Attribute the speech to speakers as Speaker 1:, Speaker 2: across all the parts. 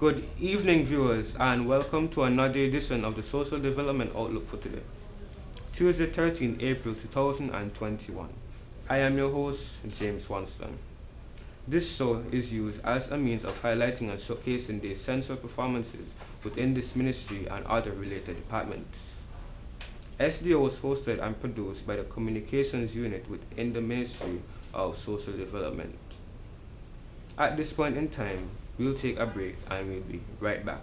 Speaker 1: Good evening, viewers, and welcome to another edition of the Social Development Outlook for today, Tuesday, 13 April 2021. I am your host, James Swanston. This show is used as a means of highlighting and showcasing the essential performances within this ministry and other related departments. SDO is hosted and produced by the Communications Unit within the Ministry of Social Development. At this point in time, we'll take a break and we'll be right back.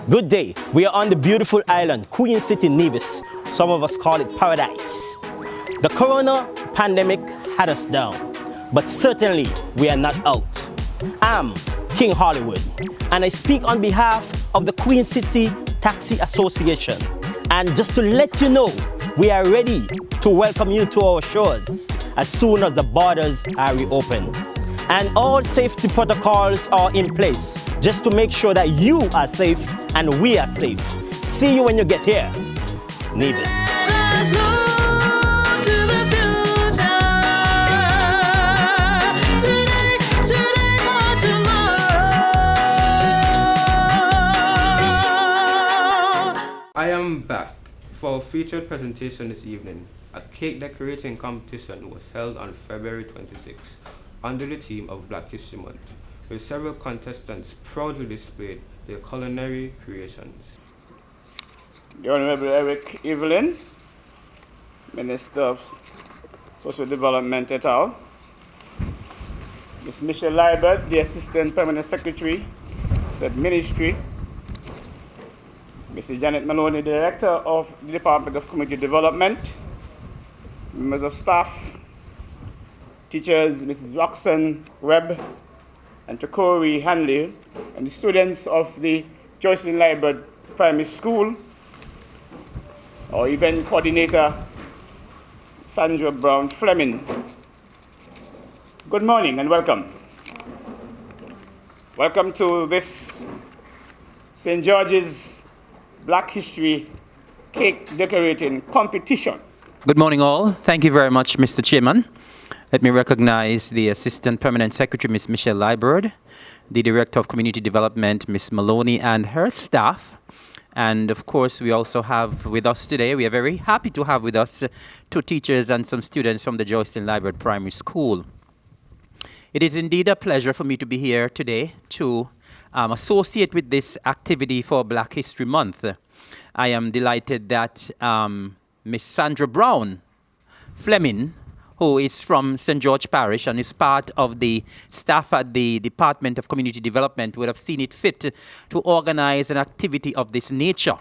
Speaker 2: Good day. We are on the beautiful island, Queen City, Nevis. Some of us call it paradise. The corona pandemic had us down, but certainly we are not out. I'm King Hollywood, and I speak on behalf of the Queen City Taxi Association. And just to let you know, we are ready to welcome you to our shores as soon as the borders are reopened. And all safety protocols are in place just to make sure that you are safe and we are safe. See you when you get here. Nevis.
Speaker 1: I am back for a featured presentation this evening. A cake decorating competition was held on February 26 under the theme of Black History Month, where several contestants proudly displayed their culinary creations.
Speaker 3: The Honorable Eric Evelyn, Minister of Social Development et al. Ms. Michelle Liebert, the Assistant Permanent Secretary, said Ministry. Mrs. Janet Maloney, Director of the Department of Community Development, members of staff, teachers, Mrs. Roxanne Webb and Takori Hanley, and the students of the Joycelyn Liebert Primary School, our event coordinator, Sandra Brown Fleming. Good morning and welcome. Welcome to this St. George's Black History Cake Decorating Competition.
Speaker 4: Good morning, all. Thank you very much, Mr. Chairman. Let me recognize the Assistant Permanent Secretary, Ms. Michelle Liebert, the Director of Community Development, Ms. Maloney, and her staff. And of course, we also have with us today, we are very happy to have with us two teachers and some students from the Joycelyn Liebert Primary School. It is indeed a pleasure for me to be here today to associate with this activity for Black History Month. I am delighted that Miss Sandra Brown Fleming, who is from St. George Parish and is part of the staff at the Department of Community Development, would have seen it fit to organize an activity of this nature.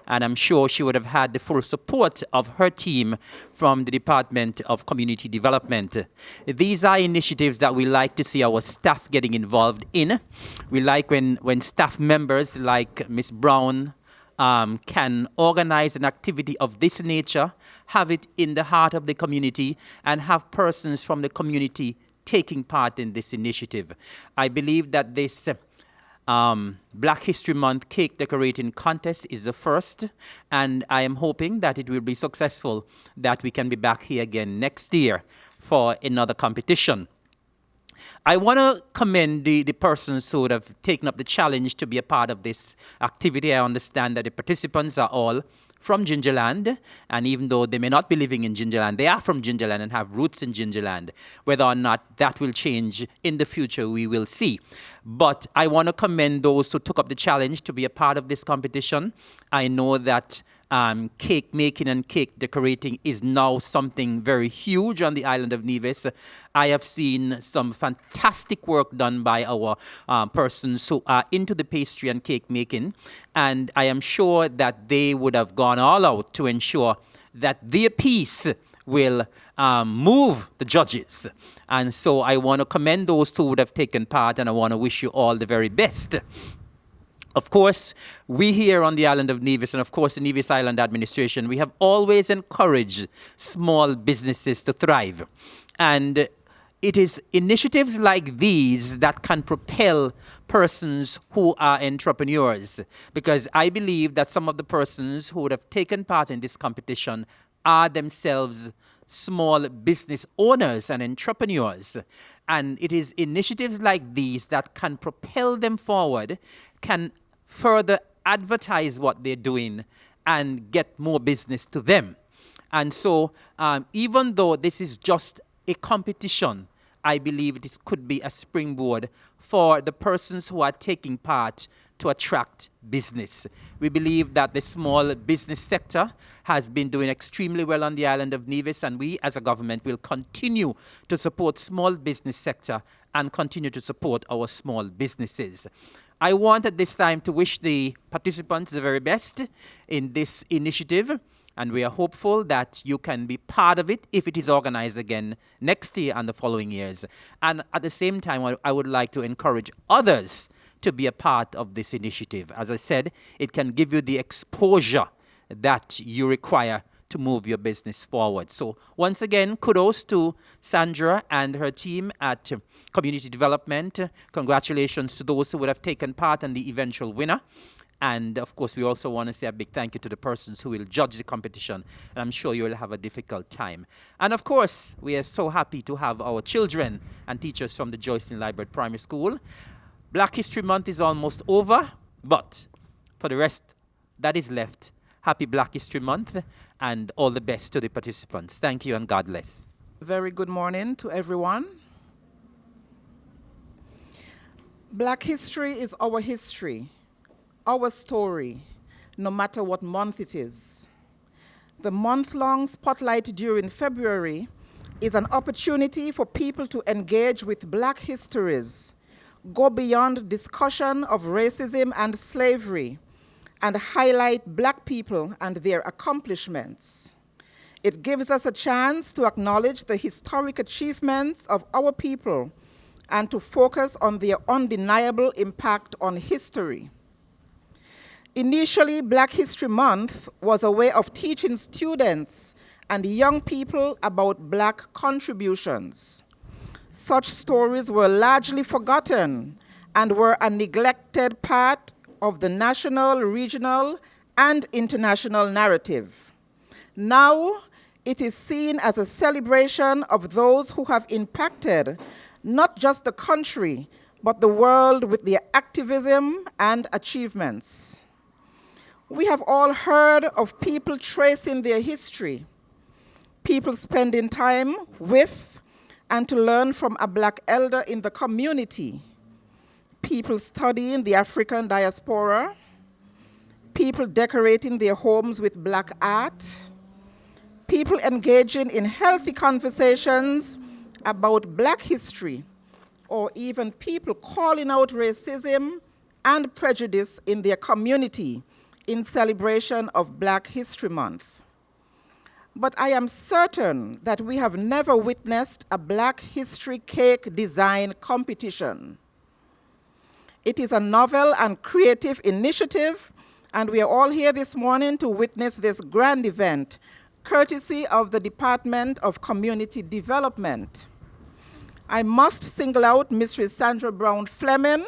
Speaker 4: And I'm sure she would have had the full support of her team from the Department of Community Development. These are initiatives that we like to see our staff getting involved in. We like when staff members like Ms. Brown can organize an activity of this nature, have it in the heart of the community, and have persons from the community taking part in this initiative. I believe that this Black History Month cake decorating contest is the first, and I am hoping that it will be successful, that we can be back here again next year for another competition. I want to commend the persons who would have taken up the challenge to be a part of this activity. I understand that the participants are all from Gingerland, and even though they may not be living in Gingerland, they are from Gingerland and have roots in Gingerland. Whether or not that will change in the future, we will see. But I want to commend those who took up the challenge to be a part of this competition. I know that cake making and cake decorating is now something very huge on the island of Nevis. I have seen some fantastic work done by our persons who are into the pastry and cake making, and I am sure that they would have gone all out to ensure that their piece will move the judges. And so I want to commend those who would have taken part, and I want to wish you all the very best. Of course, we here on the island of Nevis, and of course the Nevis Island Administration, we have always encouraged small businesses to thrive. And it is initiatives like these that can propel persons who are entrepreneurs, because I believe that some of the persons who would have taken part in this competition are themselves small business owners and entrepreneurs. And it is initiatives like these that can propel them forward, can further advertise what they're doing and get more business to them. And so even though this is just a competition, I believe this could be a springboard for the persons who are taking part to attract business. We believe that the small business sector has been doing extremely well on the island of Nevis, and we as a government will continue to support small business sector and continue to support our small businesses. I want at this time to wish the participants the very best in this initiative, and we are hopeful that you can be part of it if it is organized again next year and the following years. And at the same time, I would like to encourage others to be a part of this initiative. As I said, it can give you the exposure that you require to move your business forward. So once again, kudos to Sandra and her team at Community Development. Congratulations to those who would have taken part and the eventual winner. And of course, we also want to say a big thank you to the persons who will judge the competition. And I'm sure you will have a difficult time. And of course, we are so happy to have our children and teachers from the Joycelyn Library Primary School. Black History Month is almost over, but for the rest that is left, happy Black History Month and all the best to the participants. Thank you and God bless.
Speaker 5: Very good morning to everyone. Black history is our history, our story, no matter what month it is. The month-long spotlight during February is an opportunity for people to engage with Black histories, go beyond discussion of racism and slavery, and highlight Black people and their accomplishments. It gives us a chance to acknowledge the historic achievements of our people and to focus on their undeniable impact on history. Initially, Black History Month was a way of teaching students and young people about Black contributions. Such stories were largely forgotten and were a neglected part of the national, regional, and international narrative. Now, it is seen as a celebration of those who have impacted not just the country, but the world with their activism and achievements. We have all heard of people tracing their history, people spending time with and to learn from a Black elder in the community, people studying the African diaspora, people decorating their homes with Black art, people engaging in healthy conversations about Black history, or even people calling out racism and prejudice in their community in celebration of Black History Month. But I am certain that we have never witnessed a Black history cake design competition. It is a novel and creative initiative, and we are all here this morning to witness this grand event, courtesy of the Department of Community Development. I must single out Mrs. Sandra Brown Fleming,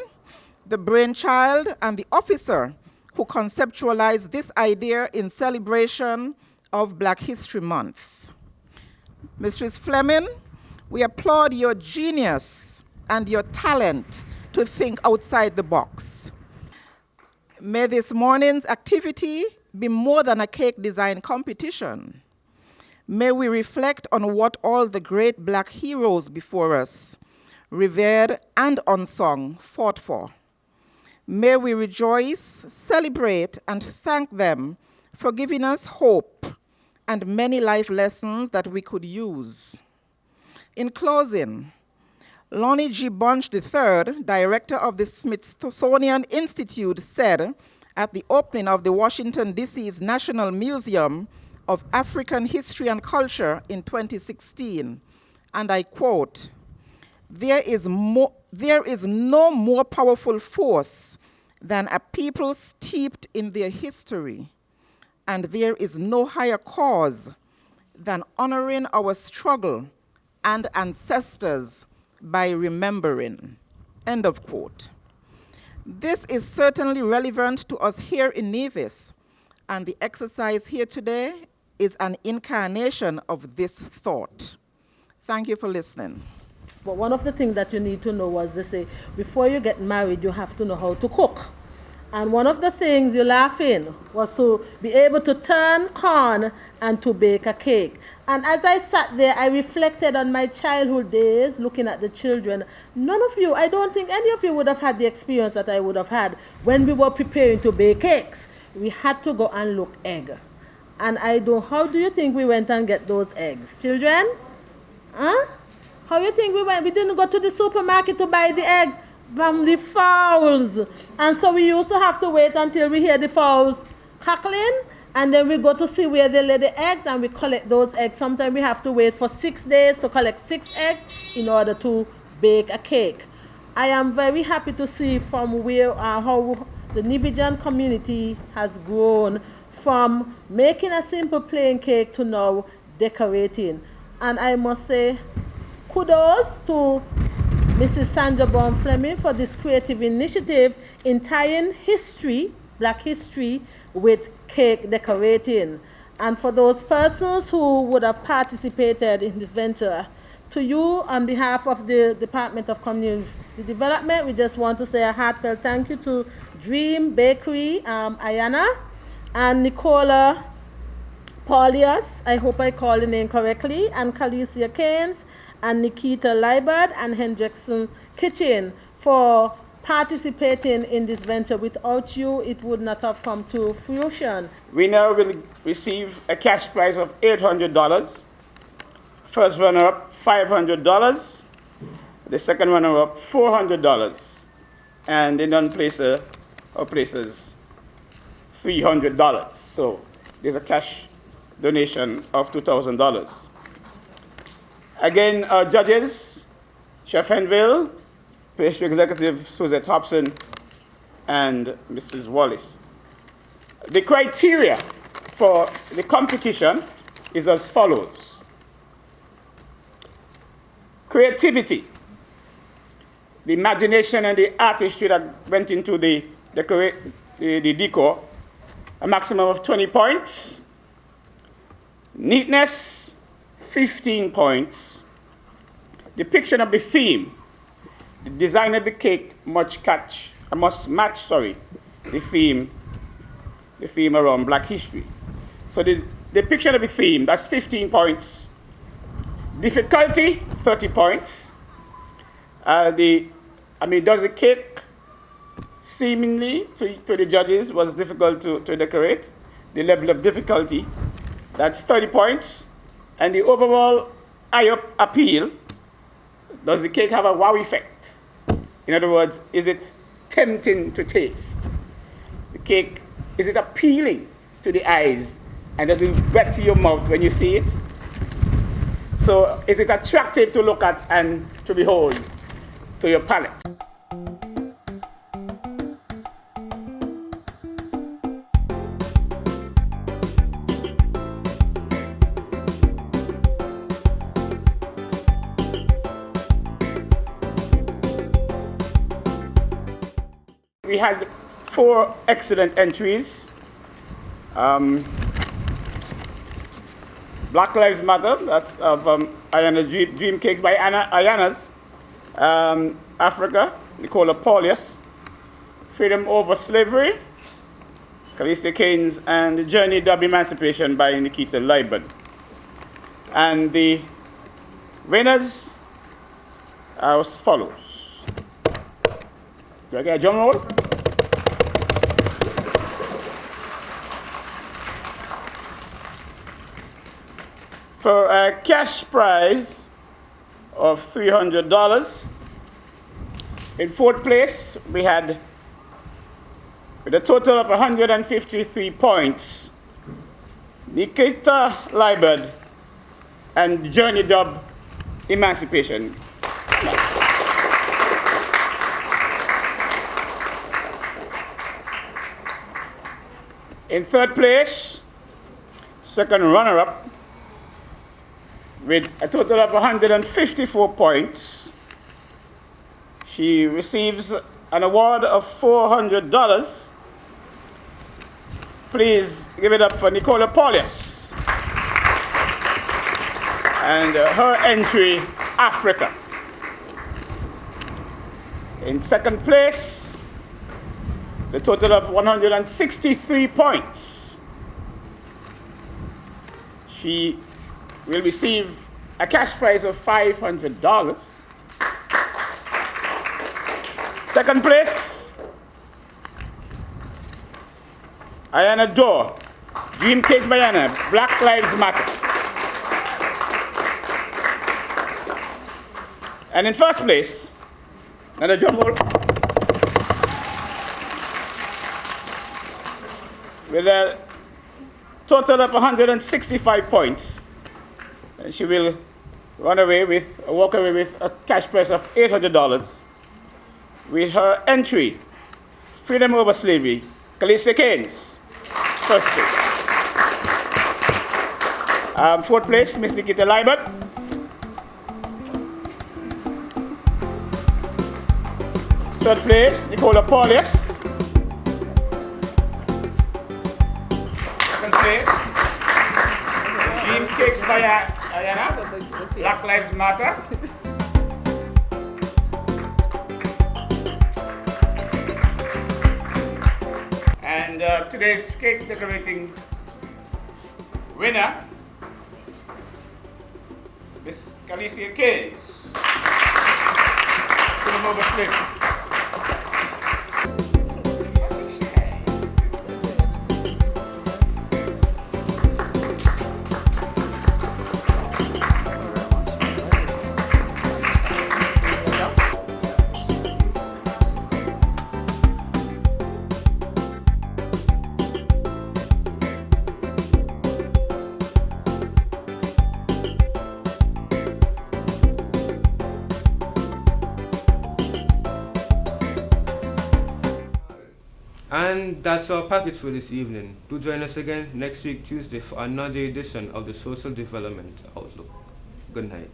Speaker 5: the brainchild and the officer who conceptualized this idea in celebration of Black History Month. Mrs. Fleming, we applaud your genius and your talent to think outside the box. May this morning's activity be more than a cake design competition. May we reflect on what all the great Black heroes before us, revered and unsung, fought for. May we rejoice, celebrate, and thank them for giving us hope and many life lessons that we could use. In closing, Lonnie G. Bunch III, director of the Smithsonian Institute, said at the opening of the Washington, D.C.'s National Museum of African History and Culture in 2016, and I quote, there is no more powerful force than a people steeped in their history, and there is no higher cause than honoring our struggle and ancestors by remembering, end of quote. This is certainly relevant to us here in Nevis, and the exercise here today is an incarnation of this thought. Thank you for listening.
Speaker 6: But one of the things that you need to know was they say, before you get married, you have to know how to cook. And one of the things you laugh in was to be able to turn corn and to bake a cake. And as I sat there, I reflected on my childhood days, looking at the children. None of you, I don't think any of you would have had the experience that I would have had when we were preparing to bake cakes. We had to go and look egg. And how do you think we went and get those eggs? Children? Huh? How you think we went? We didn't go to the supermarket to buy the eggs from the fowls. And so we used to have to wait until we hear the fowls cackling. And then we go to see where they lay the eggs and we collect those eggs. Sometimes we have to wait for 6 days to collect 6 eggs in order to bake a cake. I am very happy to see from where how the Nibijan community has grown from making a simple plain cake to now decorating. And I must say kudos to Mrs. Sandra Baum Fleming for this creative initiative in tying history, Black history, with cake decorating. And for those persons who would have participated in the venture, to you on behalf of the Department of Community Development, we just want to say a heartfelt thank you to Dream Bakery, Ayana, and Nicola Paulius, I hope I called the name correctly, and Calicia Keynes, and Nikita Liebert, and Hendrickson Kitchen for participating in this venture. Without you, it would not have come to fruition.
Speaker 3: Winner will receive a cash prize of $800. First runner-up, $500. The second runner-up, $400. And the non-placer or placers, $300. So there's a cash donation of $2,000. Again, our judges, Chef Henville, Pastry Executive Suzette Hobson, and Mrs. Wallace. The criteria for the competition is as follows. Creativity, the imagination and the artistry that went into the decor, a maximum of 20 points. Neatness, 15 points. Depiction of the theme, the design of the cake must match the theme around Black history. So the depiction of the theme, that's 15 points. Difficulty, 30 points. Does the cake seemingly to the judges was difficult to decorate? The level of difficulty, that's 30 points. And the overall eye appeal, does the cake have a wow effect? In other words, is it tempting to taste? The cake, is it appealing to the eyes? And does it wet to your mouth when you see it? So is it attractive to look at and to behold to your palate? We had 4 excellent entries. Black Lives Matter, that's of Ayana Dream Cakes by Ayana's. Africa, Nicola Paulius. Freedom Over Slavery, Calicia Keynes, and The Journey of Emancipation by Nikita Liebert. And the winners are as follows. Do I get a drum roll? For a cash prize of $300, in 4th place we had, with a total of 153 points, Nikita Liebert and Journey Dub Emancipation. In 3rd place, second runner-up, with a total of 154 points, she receives an award of $400. Please give it up for Nicola Paulius and her entry, Africa. In second place, the total of 163 points. She will receive a cash prize of $500. Second place, Ayana Dore, Dream Cake by Ayana, Black Lives Matter. And in first place, another drum roll, with a total of 165 points. And she will walk away with a cash prize of $800 with her entry, Freedom Over Slavery, Khaleesi Keynes, first place. Fourth place, Miss Nikita Liebert. Third place, Nicola Paulius. Second place, Dream Cakes by Ayana, Black Lives Matter. And today's cake decorating winner, Miss Khaleesi Keynes. Freedom Over Slavery.
Speaker 1: And that's our package for this evening. Do join us again next week, Tuesday, for another edition of the Social Development Outlook. Good night.